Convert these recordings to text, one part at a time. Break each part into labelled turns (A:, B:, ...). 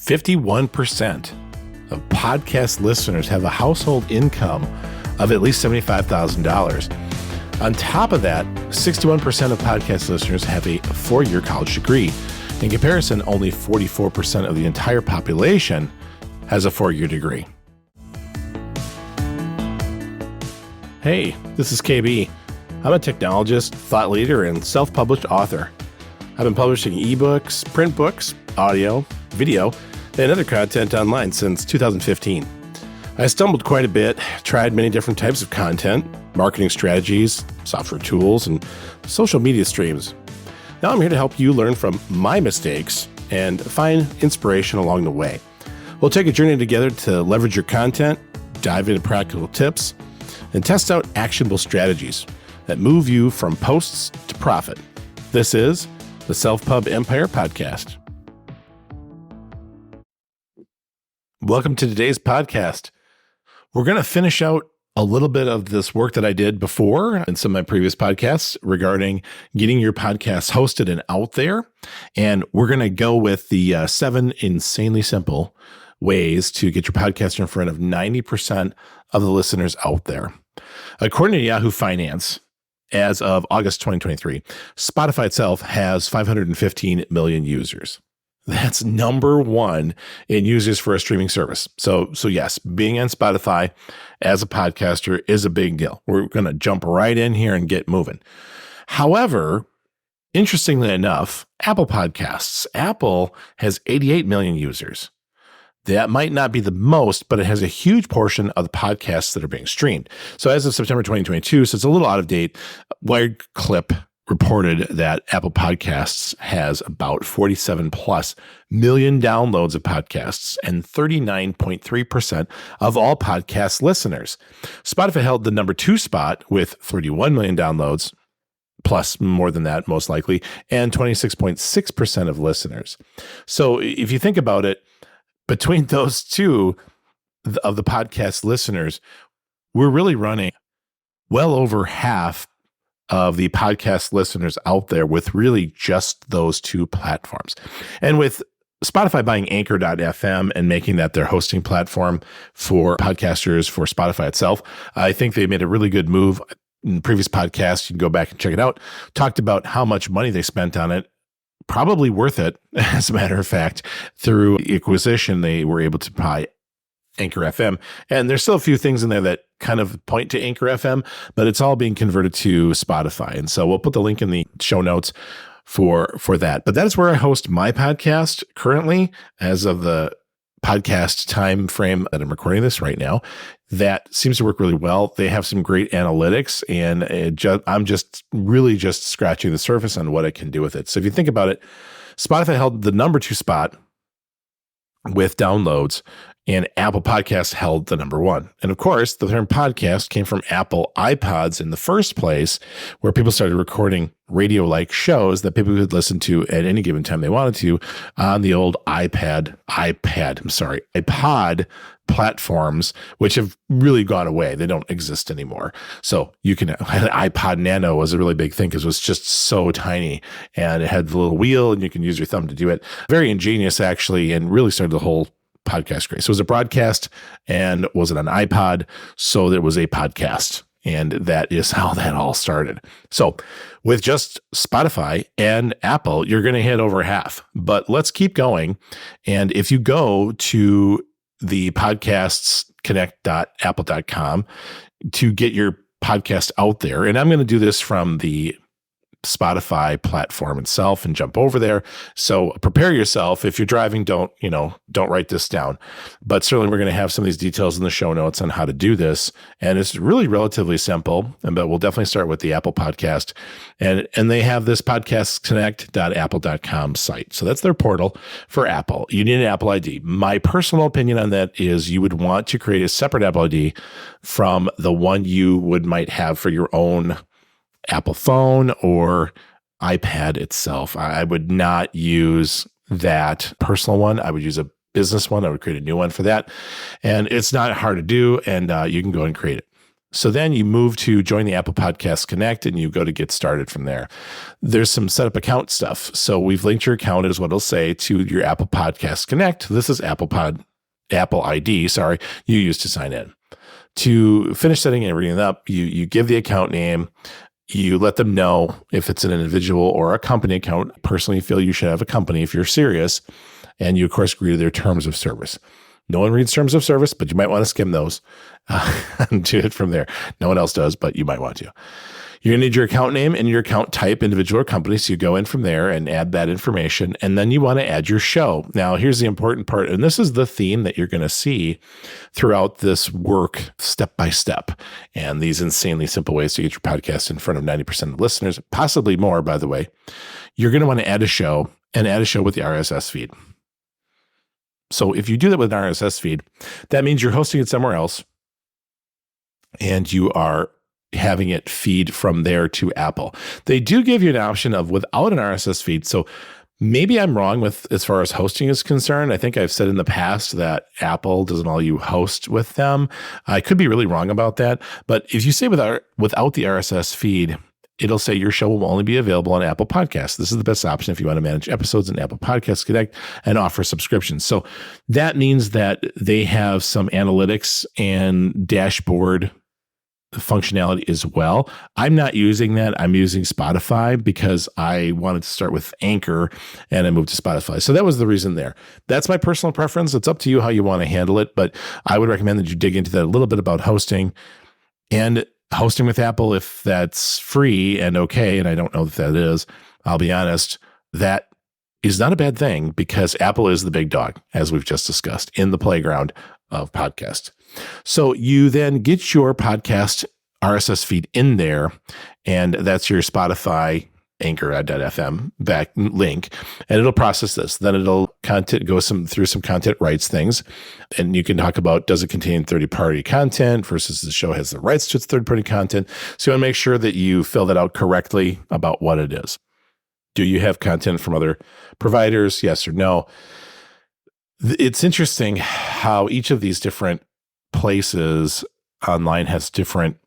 A: 51% of podcast listeners have a household income of at least $75,000. On top of that, 61% of podcast listeners have a 4-year college degree. In comparison, only 44% of the entire population has a 4-year degree. Hey, this is KB. I'm a technologist, thought leader, and self-published author. I've been publishing ebooks, print books, audio, video, and other content online since 2015. I stumbled quite a bit, tried many different types of content, marketing strategies, software tools, and social media streams. Now I'm here to help you learn from my mistakes and find inspiration along the way. We'll take a journey together to leverage your content, dive into practical tips, and test out actionable strategies that move you from posts to profit. This is the Self-Pub Empire Podcast. Welcome to today's podcast. We're going to finish out a little bit of this work that I did before in some of my previous podcasts regarding getting your podcast hosted and out there. And we're going to go with the 7 insanely simple ways to get your podcast in front of 90% of the listeners out there. According to Yahoo Finance, as of August 2023, Spotify itself has 515 million users. That's number one in users for a streaming service. So yes, being on Spotify as a podcaster is a big deal. We're going to jump right in here and get moving. However, interestingly enough, Apple has 88 million users. That might not be the most, but it has a huge portion of the podcasts that are being streamed. So as of September 2022, so it's a little out of date, Wired Clip reported that Apple Podcasts has about 47 plus million downloads of podcasts and 39.3% of all podcast listeners. Spotify held the number 2 spot with 31 million downloads, plus more than that, most likely, and 26.6% of listeners. So if you think about it, between those two of the podcast listeners, we're really running well over half of the podcast listeners out there with really just those two platforms. And with Spotify buying Anchor.fm and making that their hosting platform for podcasters for Spotify itself, I think they made a really good move. In previous podcasts, you can go back and check it out, talked about how much money they spent on it. Probably worth it, as a matter of fact. Through acquisition, they were able to buy Anchor FM. And there's still a few things in there that kind of point to Anchor FM, but it's all being converted to Spotify. And so we'll put the link in the show notes for that. But that is where I host my podcast currently, as of the podcast time frame that I'm recording this right now. That seems to work really well. They have some great analytics, and I'm just really scratching the surface on what I can do with it. So if you think about it, Spotify held the number 2 spot with downloads, and Apple Podcasts held the number 1. And of course, the term podcast came from Apple iPods in the first place, where people started recording radio-like shows that people could listen to at any given time they wanted to on the old iPod platforms, which have really gone away. They don't exist anymore. So you can, iPod Nano was a really big thing because it was just so tiny, and it had the little wheel and you can use your thumb to do it. Very ingenious, actually, and really started the whole podcast craze. So it was a broadcast, and was it an iPod? So there was a podcast. And that is how that all started. So with just Spotify and Apple, you're going to hit over half. But let's keep going. And if you go to the podcastsconnect.apple.com to get your podcast out there, and I'm going to do this from the Spotify platform itself and jump over there. So prepare yourself. If you're driving, don't write this down. But certainly we're going to have some of these details in the show notes on how to do this. And it's really relatively simple, but we'll definitely start with the Apple podcast. And they have this podcastconnect.apple.com site. So that's their portal for Apple. You need an Apple ID. My personal opinion on that is you would want to create a separate Apple ID from the one you might have for your own Apple phone or iPad itself. I would not use that personal one. I would use a business one. I would create a new one for that. And it's not hard to do, and you can go and create it. So then you move to join the Apple Podcast Connect and you go to get started from there. There's some setup account stuff. So we've linked your account, is what it'll say, to your Apple Podcast Connect. This is Apple ID, you used to sign in. To finish setting everything up, you give the account name, you let them know if it's an individual or a company account. Personally, you feel you should have a company if you're serious. And you, of course, agree to their terms of service. No one reads terms of service, but you might want to skim those and do it from there. No one else does, but you might want to. You're going to need your account name and your account type, individual or company. So you go in from there and add that information. And then you want to add your show. Now, here's the important part. And this is the theme that you're going to see throughout this work step by step. And these insanely simple ways to get your podcast in front of 90% of listeners, possibly more, by the way. You're going to want to add a show and add a show with the RSS feed. So if you do that with an RSS feed, that means you're hosting it somewhere else and you are having it feed from there to Apple. They do give you an option of without an RSS feed. So maybe I'm wrong with as far as hosting is concerned. I think I've said in the past that Apple doesn't allow you host with them. I could be really wrong about that. But if you say without the RSS feed, it'll say your show will only be available on Apple Podcasts. This is the best option if you want to manage episodes in Apple Podcasts Connect and offer subscriptions. So that means that they have some analytics and dashboard functionality as well. I'm not using that. I'm using Spotify because I wanted to start with Anchor and I moved to Spotify. So that was the reason there. That's my personal preference. It's up to you how you want to handle it, but I would recommend that you dig into that a little bit about hosting and hosting with Apple, if that's free and okay, and I don't know if that is, I'll be honest, that is not a bad thing because Apple is the big dog, as we've just discussed, in the playground of podcast. So you then get your podcast RSS feed in there, and that's your Spotify Anchor.fm back link, and it'll process this. Then it'll go through some content rights things, and you can talk about, does it contain third-party content versus the show has the rights to its third-party content. So you want to make sure that you fill that out correctly about what it is. Do you have content from other providers? Yes or no? It's interesting how each of these different places online has different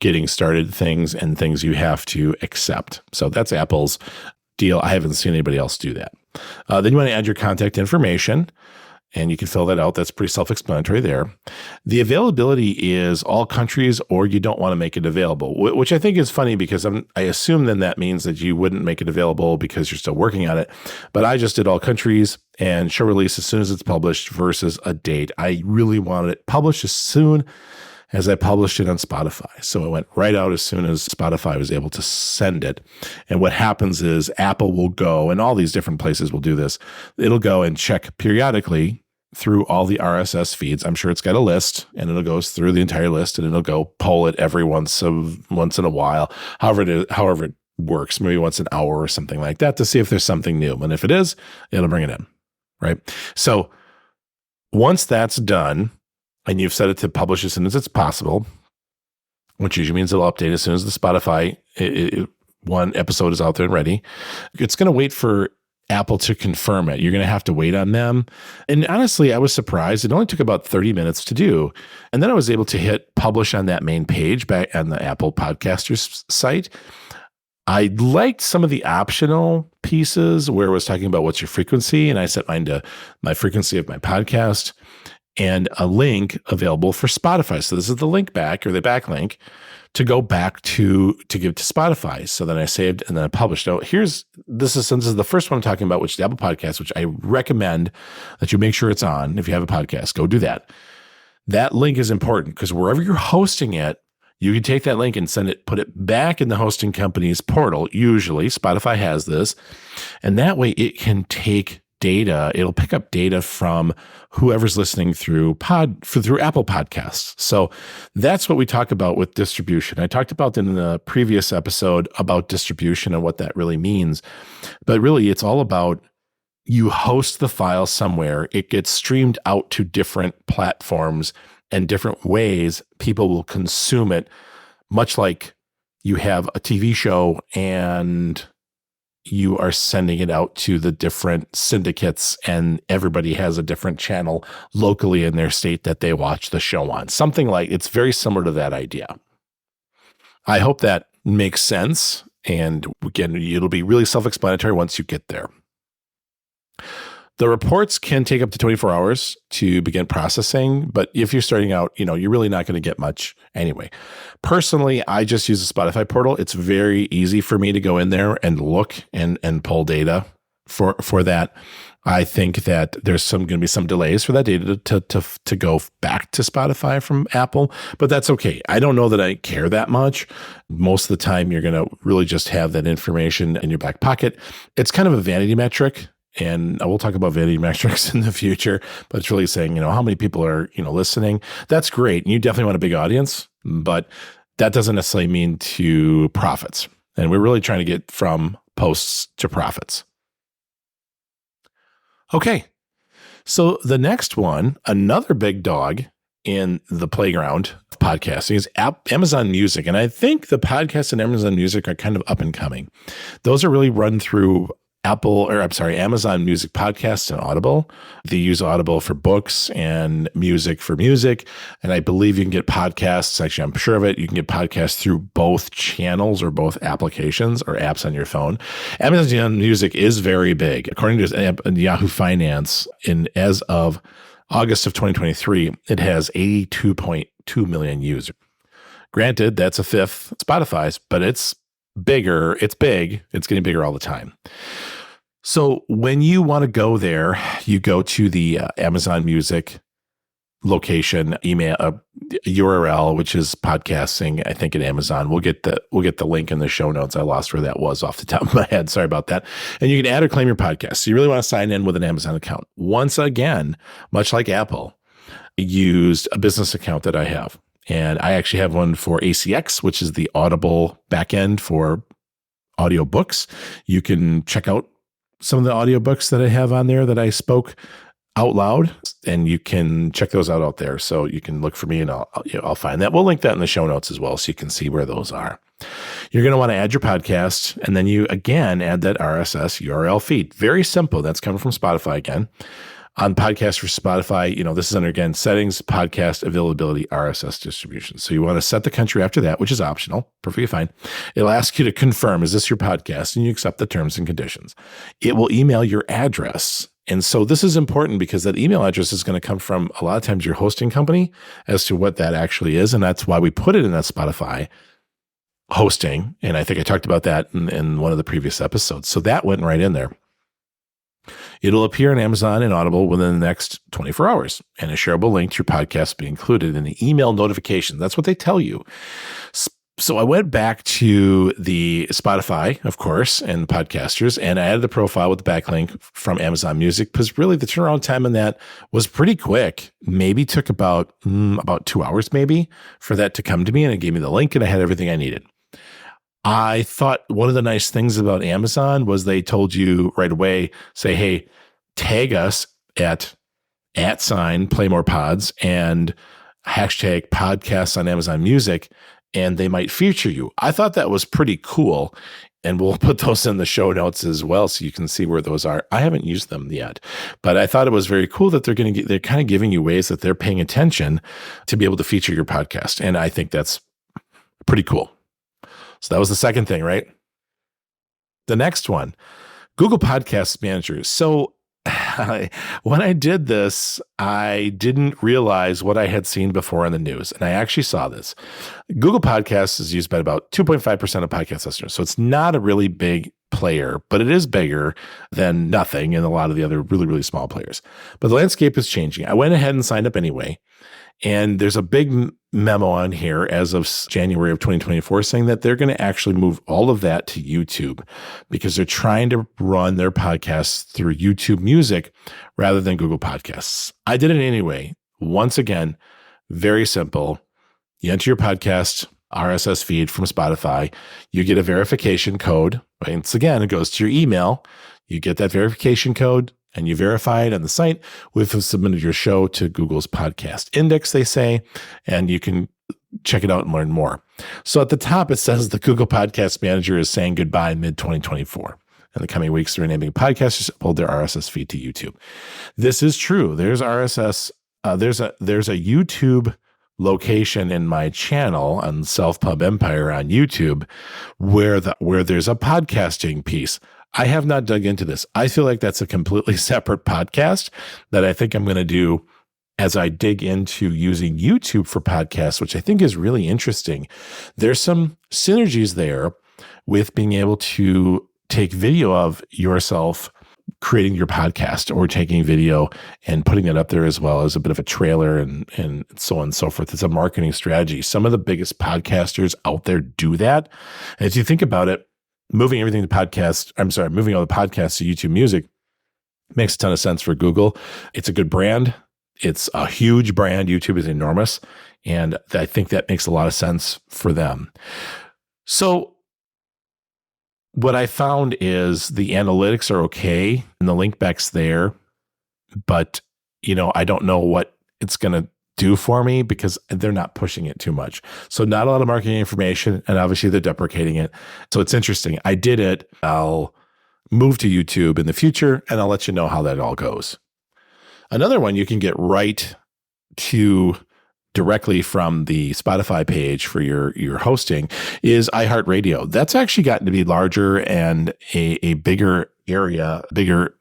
A: getting started things and things you have to accept. So that's Apple's deal. I haven't seen anybody else do that. Then you want to add your contact information, and you can fill that out. That's pretty self-explanatory there. The availability is all countries, or you don't want to make it available, which I think is funny because I assume then that means that you wouldn't make it available because you're still working on it. But I just did all countries and show release as soon as it's published versus a date. I really wanted it published as soon as I published it on Spotify. So it went right out as soon as Spotify was able to send it. And what happens is Apple will go, and all these different places will do this, it'll go and check periodically through all the RSS feeds. I'm sure it's got a list, and it'll go through the entire list, and it'll go poll it every once in a while, however it works, maybe once an hour or something like that, to see if there's something new. And if it is, it'll bring it in, right? So once that's done, and you've set it to publish as soon as it's possible, which usually means it'll update as soon as the Spotify one episode is out there and ready. It's going to wait for Apple to confirm it. You're going to have to wait on them. And honestly, I was surprised. It only took about 30 minutes to do. And then I was able to hit publish on that main page back on the Apple Podcasters site. I liked some of the optional pieces where it was talking about what's your frequency. And I set mine to my frequency of my podcast, and a link available for Spotify. So this is the link back, or the backlink, to go back to give to Spotify. So then I saved and then I published. Now this is the first one I'm talking about, which is the Apple Podcast, which I recommend that you make sure it's on. If you have a podcast, go do that. That link is important because wherever you're hosting it, you can take that link and put it back in the hosting company's portal. Usually Spotify has this, and that way it can take data. It'll pick up data from whoever's listening through Apple Podcasts. So that's what we talk about with distribution. I talked about in the previous episode about distribution and what that really means. But really, it's all about you host the file somewhere. It gets streamed out to different platforms and different ways people will consume it, much like you have a TV show and you are sending it out to the different syndicates and everybody has a different channel locally in their state that they watch the show on. Something like it's very similar to that idea. I hope that makes sense. And again, it'll be really self-explanatory once you get there. The reports can take up to 24 hours to begin processing, but if you're starting out, you're really not going to get much anyway. Personally, I just use the Spotify portal. It's very easy for me to go in there and look and pull data for that. I think that there's going to be some delays for that data to go back to Spotify from Apple, but that's okay. I don't know that I care that much. Most of the time, you're going to really just have that information in your back pocket. It's kind of a vanity metric. And we'll talk about vanity metrics in the future, but it's really saying, how many people are, listening. That's great. And you definitely want a big audience, but that doesn't necessarily mean to profits. And we're really trying to get from posts to profits. Okay. So the next one, another big dog in the playground of podcasting is Amazon Music. And I think the podcasts and Amazon Music are kind of up and coming. Those are really run through Amazon Music Podcasts and Audible. They use Audible for books and music for music. And I believe you can get podcasts. Actually, I'm sure of it. You can get podcasts through both channels or both applications or apps on your phone. Amazon Music is very big. According to Yahoo Finance, as of August of 2023, it has 82.2 million users. Granted, that's a fifth Spotify's, but it's bigger. It's big. It's getting bigger all the time. So when you want to go there, you go to the Amazon Music location, email URL, which is podcasting, I think, at Amazon. We'll get the link in the show notes. I lost where that was off the top of my head. Sorry about that. And you can add or claim your podcast. So you really want to sign in with an Amazon account. Once again, much like Apple, used a business account that I have. And I actually have one for ACX, which is the Audible backend for audiobooks. You can check out some of the audiobooks that I have on there that I spoke out loud, and you can check those out there. So you can look for me and I'll find that. We'll link that in the show notes as well so you can see where those are. You're going to want to add your podcast, and then you again add that RSS URL feed. Very simple. That's coming from Spotify again. On Podcast for Spotify, this is under, again, settings, podcast availability, RSS distribution. So you want to set the country after that, which is optional, perfectly fine. It'll ask you to confirm, is this your podcast? And you accept the terms and conditions. It will email your address. And so this is important because that email address is going to come from a lot of times your hosting company as to what that actually is. And that's why we put it in that Spotify hosting. And I think I talked about that in one of the previous episodes. So that went right in there. It'll appear on Amazon and Audible within the next 24 hours, and a shareable link to your podcast will be included in the email notification. That's what they tell you. So I went back to the Spotify, of course, and the podcasters, and I added the profile with the backlink from Amazon Music, because really the turnaround time in that was pretty quick. Maybe took about 2 hours maybe for that to come to me, and it gave me the link and I had everything I needed. I thought one of the nice things about Amazon was they told you right away, say, hey, tag us at @PlayMorePods and hashtag podcasts on Amazon Music, and they might feature you. I thought that was pretty cool, and we'll put those in the show notes as well so you can see where those are. I haven't used them yet, but I thought it was very cool that they're kind of giving you ways that they're paying attention to be able to feature your podcast, and I think that's pretty cool. So that was the second thing, right? The next one, Google Podcast Manager. So when I did this, I didn't realize what I had seen before in the news. And I actually saw this. Google Podcasts is used by about 2.5% of podcast listeners. So it's not a really big player, but it is bigger than nothing and a lot of the other really, really small players. But the landscape is changing. I went ahead and signed up anyway. And there's a big memo on here as of January of 2024 saying that they're going to actually move all of that to YouTube because they're trying to run their podcasts through YouTube Music rather than Google Podcasts. I did it anyway. Once again, very simple. You enter your podcast RSS feed from Spotify. You get a verification code. Once again, it goes to your email. You get that verification code, and you verify it on the site. We've submitted your show to Google's podcast index, they say, and you can check it out and learn more. So at the top, it says the Google Podcast Manager is saying goodbye mid-2024. in the coming weeks, the Renaming Podcasters upload their RSS feed to YouTube. This is true. There's RSS. There's a YouTube location in my channel on Self Pub Empire on YouTube where there's a podcasting piece. I have not dug into this. I feel like that's a completely separate podcast that I think I'm going to do as I dig into using YouTube for podcasts, which I think is really interesting. There's some synergies there with being able to take video of yourself creating your podcast or taking video and putting it up there as well as a bit of a trailer and so on and so forth. It's a marketing strategy. Some of the biggest podcasters out there do that. And if you think about it, moving all the podcasts to YouTube Music makes a ton of sense for Google. It's a good brand. It's a huge brand. YouTube is enormous. And I think that makes a lot of sense for them. So what I found is the analytics are okay and the link back's there, but I don't know what it's going to do for me because they're not pushing it too much. So not a lot of marketing information, and obviously they're deprecating it. So it's interesting. I did it. I'll move to YouTube in the future and I'll let you know how that all goes. Another one you can get right to directly from the Spotify page for your hosting is iHeartRadio. That's actually gotten to be larger and a bigger area, bigger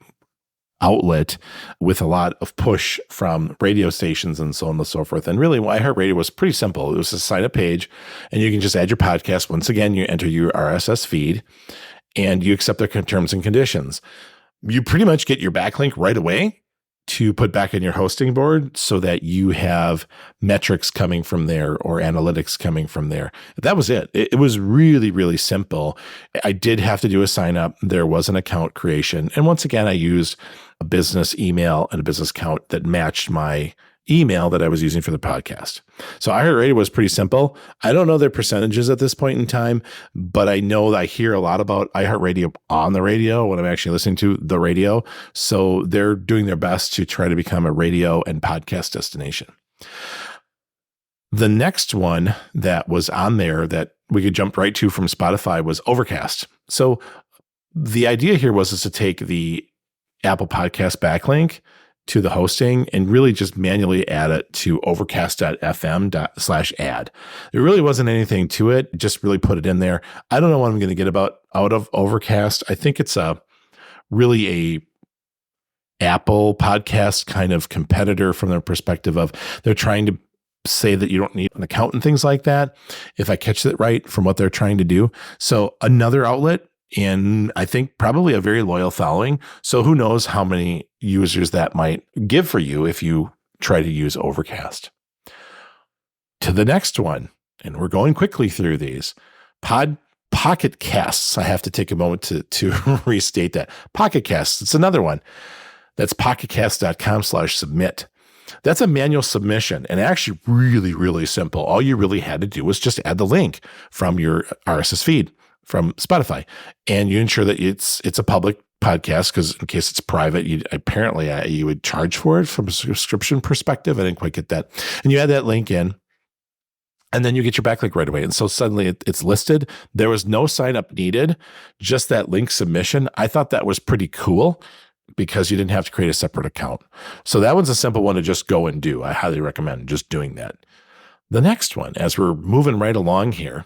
A: outlet with a lot of push from radio stations and so on and so forth. And really, iHeartRadio was pretty simple. It was a sign up page and you can just add your podcast. Once again, you enter your RSS feed and you accept their terms and conditions. You pretty much get your backlink right away to put back in your hosting board so that you have metrics coming from there or analytics coming from there. That was it. It was really, really simple. I did have to do a sign up. There was an account creation. And once again, I used a business email and a business account that matched my email that I was using for the podcast. So iHeartRadio was pretty simple. I don't know their percentages at this point in time, but I know that I hear a lot about iHeartRadio on the radio when I'm actually listening to the radio. So they're doing their best to try to become a radio and podcast destination. The next one that was on there that we could jump right to from Spotify was Overcast. So the idea here was to take the Apple Podcast backlink to the hosting and really just manually add it to overcast.fm/ad. There really wasn't anything to it. Just really put it in there. I don't know what I'm going to get out of Overcast. I think it's really a Apple podcast kind of competitor from the perspective of they're trying to say that you don't need an account and things like that, if I catch it right from what they're trying to do. So another outlet, and I think probably a very loyal following. So who knows how many users that might give for you if you try to use Overcast. To the next one, and we're going quickly through these. Pocket Casts. I have to take a moment to restate that. Pocket Casts, it's another one. That's pocketcast.com/submit. That's a manual submission and actually really, really simple. All you really had to do was just add the link from your RSS feed from Spotify, and you ensure that it's a public podcast because in case it's private, you would charge for it from a subscription perspective. I didn't quite get that. And you add that link in, and then you get your backlink right away. And so suddenly it's listed. There was no sign up needed, just that link submission. I thought that was pretty cool because you didn't have to create a separate account. So that one's a simple one to just go and do. I highly recommend just doing that. The next one, as we're moving right along here,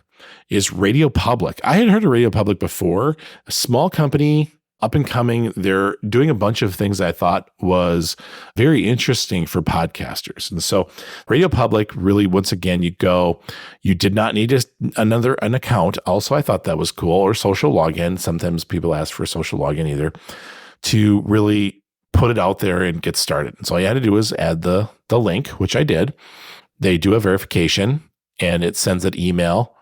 A: is Radio Public. I had heard of Radio Public before, a small company, up and coming. They're doing a bunch of things I thought was very interesting for podcasters. And so Radio Public, really, once again, you did not need an account. Also, I thought that was cool, or social login. Sometimes people ask for a social login either, to really put it out there and get started. And so all you had to do was add the link, which I did. They do a verification and it sends an email,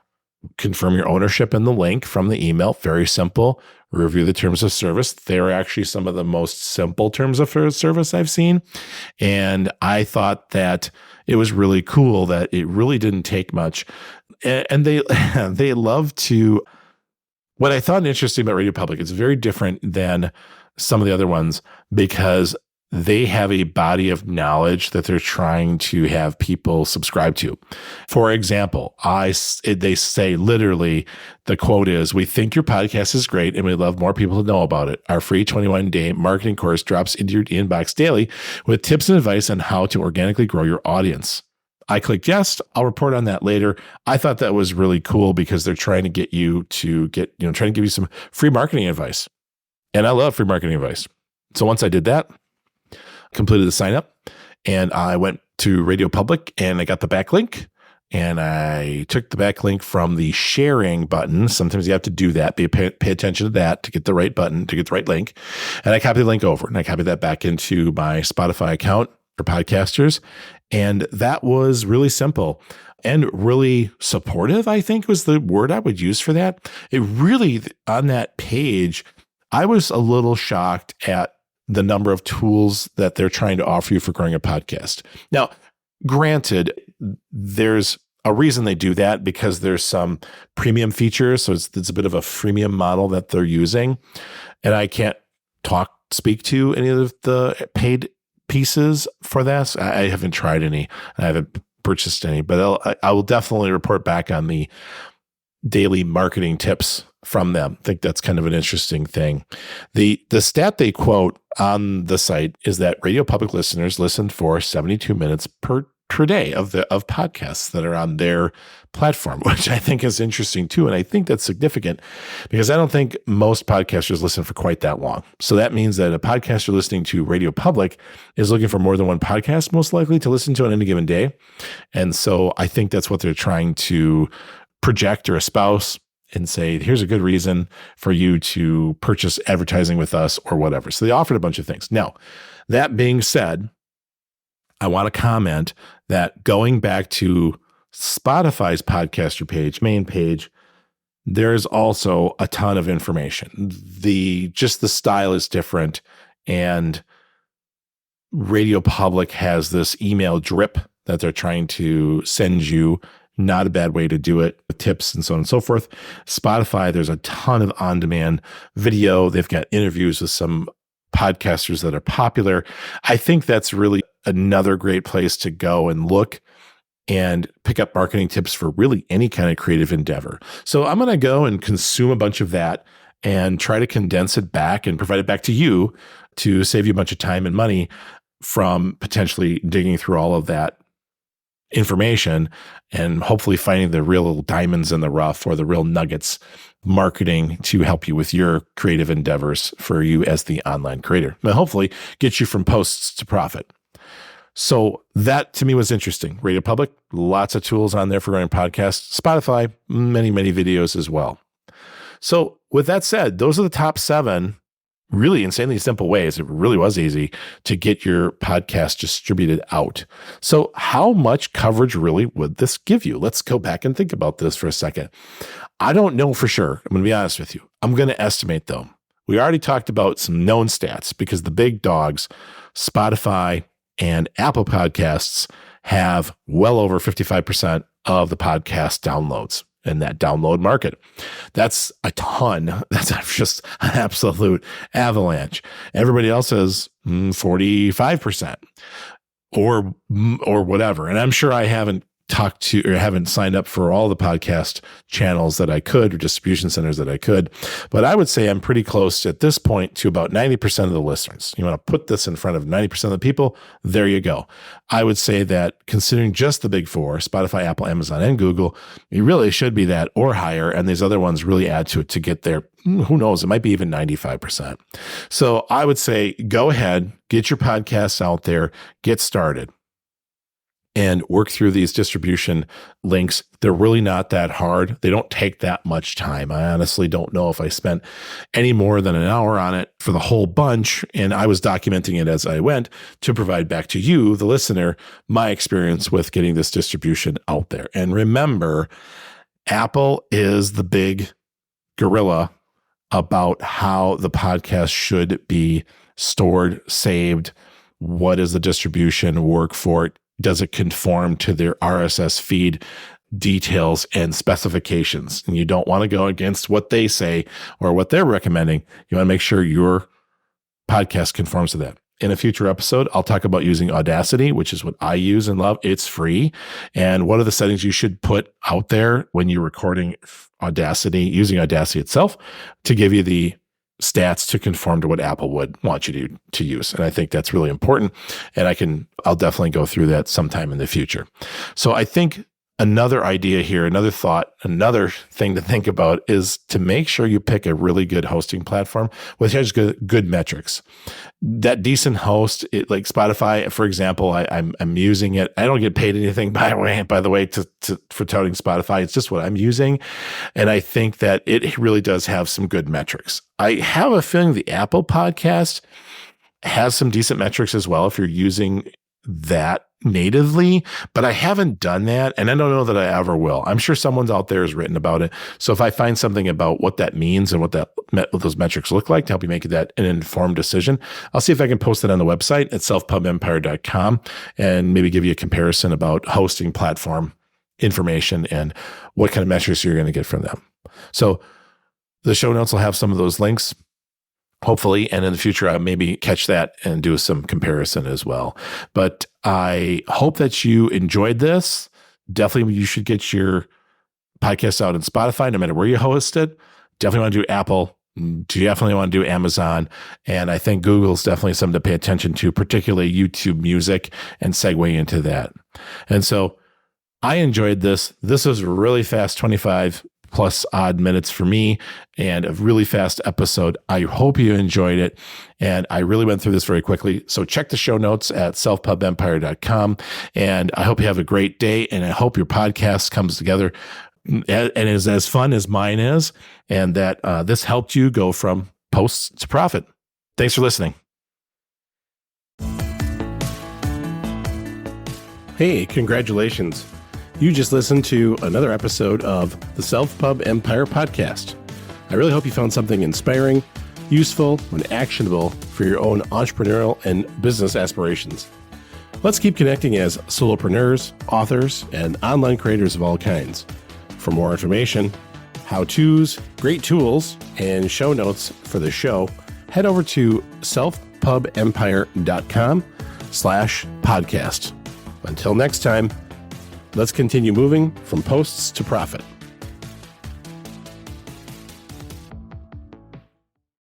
A: confirm your ownership in the link from the email. Very simple. Review the terms of service. They're actually some of the most simple terms of service I've seen. And I thought that it was really cool that it really didn't take much. And they love to, what I thought interesting about Radio Public, it's very different than some of the other ones because they have a body of knowledge that they're trying to have people subscribe to. For example, they say literally, the quote is, "We think your podcast is great and we'd love more people to know about it. Our free 21-day marketing course drops into your inbox daily with tips and advice on how to organically grow your audience." I clicked yes. I'll report on that later. I thought that was really cool because they're trying to get you to trying to give you some free marketing advice. And I love free marketing advice. So once I did that, completed the sign up, and I went to Radio Public and I got the backlink, and I took the backlink from the sharing button. Sometimes you have to do that. Pay attention to that to get the right button, to get the right link. And I copied the link over and I copied that back into my Spotify account for podcasters. And that was really simple and really supportive, I think was the word I would use for that. It really, on that page, I was a little shocked at the number of tools that they're trying to offer you for growing a podcast. Now, granted, there's a reason they do that because there's some premium features. So it's a bit of a freemium model that they're using. And I can't speak to any of the paid pieces for this. I haven't tried any. I haven't purchased any, but I will definitely report back on the daily marketing tips from them. I think that's kind of an interesting thing. The stat they quote on the site is that Radio Public listeners listen for 72 minutes per day of podcasts that are on their platform, which I think is interesting too. And I think that's significant because I don't think most podcasters listen for quite that long. So that means that a podcaster listening to Radio Public is looking for more than one podcast, most likely to listen to on any given day. And so I think that's what they're trying to project or espouse and say, here's a good reason for you to purchase advertising with us or whatever. So they offered a bunch of things. Now, that being said, I want to comment that going back to Spotify's podcaster page, main page, there's also a ton of information. Just the style is different, and Radio Public has this email drip that they're trying to send you. Not a bad way to do it, with tips and so on and so forth. Spotify, there's a ton of on-demand video. They've got interviews with some podcasters that are popular. I think that's really another great place to go and look and pick up marketing tips for really any kind of creative endeavor. So I'm going to go and consume a bunch of that and try to condense it back and provide it back to you to save you a bunch of time and money from potentially digging through all of that information and hopefully finding the real diamonds in the rough or the real nuggets marketing to help you with your creative endeavors for you as the online creator. And hopefully get you from posts to profit. So that to me was interesting. Radio Public, lots of tools on there for running podcasts. Spotify, many, many videos as well. So with that said, those are the top 7 really insanely simple ways. It really was easy to get your podcast distributed out. So how much coverage really would this give you? Let's go back and think about this for a second. I don't know for sure. I'm going to be honest with you. I'm going to estimate though. We already talked about some known stats because the big dogs, Spotify and Apple Podcasts, have well over 55% of the podcast downloads in that download market. That's a ton. That's just an absolute avalanche. Everybody else has 45% or whatever. And I'm sure I haven't talked to or haven't signed up for all the podcast channels that I could or distribution centers that I could. But I would say I'm pretty close at this point to about 90% of the listeners. You want to put this in front of 90% of the people, there you go. I would say that considering just the big 4, Spotify, Apple, Amazon, and Google, it really should be that or higher. And these other ones really add to it to get there. Who knows? It might be even 95%. So I would say go ahead, get your podcasts out there, get started, and work through these distribution links. They're really not that hard. They don't take that much time. I honestly don't know if I spent any more than an hour on it for the whole bunch. And I was documenting it as I went to provide back to you, the listener, my experience with getting this distribution out there. And remember, Apple is the big gorilla about how the podcast should be stored, saved. What does the distribution work for? Does it conform to their RSS feed details and specifications? And you don't want to go against what they say or what they're recommending. You want to make sure your podcast conforms to that. in a future episode, I'll talk about using Audacity, which is what I use and love. It's free. And what are the settings you should put out there when you're recording Audacity, using Audacity itself to give you the stats to conform to what Apple would want you to use. And I think that's really important. And I'll definitely go through that sometime in the future. So I think another idea here, another thought, another thing to think about is to make sure you pick a really good hosting platform which has good metrics. That decent host, like Spotify, for example, I'm using it. I don't get paid anything by the way for touting Spotify. It's just what I'm using, and I think that it really does have some good metrics. I have a feeling the Apple Podcast has some decent metrics as well if you're using that natively, but I haven't done that, and I don't know that I ever will. I'm sure someone's out there has written about it. So if I find something about what that means and what those metrics look like to help you make that an informed decision, I'll see if I can post it on the website at selfpubempire.com and maybe give you a comparison about hosting platform information and what kind of metrics you're going to get from them. So the show notes will have some of those links, hopefully, and in the future, I'll maybe catch that and do some comparison as well. But I hope that you enjoyed this. Definitely, you should get your podcast out in Spotify, no matter where you host it. Definitely want to do Apple. Definitely want to do Amazon. And I think Google's definitely something to pay attention to, particularly YouTube Music, and segue into that. And so I enjoyed this. This was really fast, 25 plus odd minutes for me, and a really fast episode. I hope you enjoyed it. And I really went through this very quickly. So check the show notes at selfpubempire.com. And I hope you have a great day. And I hope your podcast comes together and is as fun as mine is. And that this helped you go from posts to profit. Thanks for listening. Hey, congratulations. You just listened to another episode of the Self Pub Empire podcast. I really hope you found something inspiring, useful, and actionable for your own entrepreneurial and business aspirations. Let's keep connecting as solopreneurs, authors, and online creators of all kinds. For more information, how-tos, great tools, and show notes for the show, head over to selfpubempire.com/podcast. Until next time, let's continue moving from posts to profit.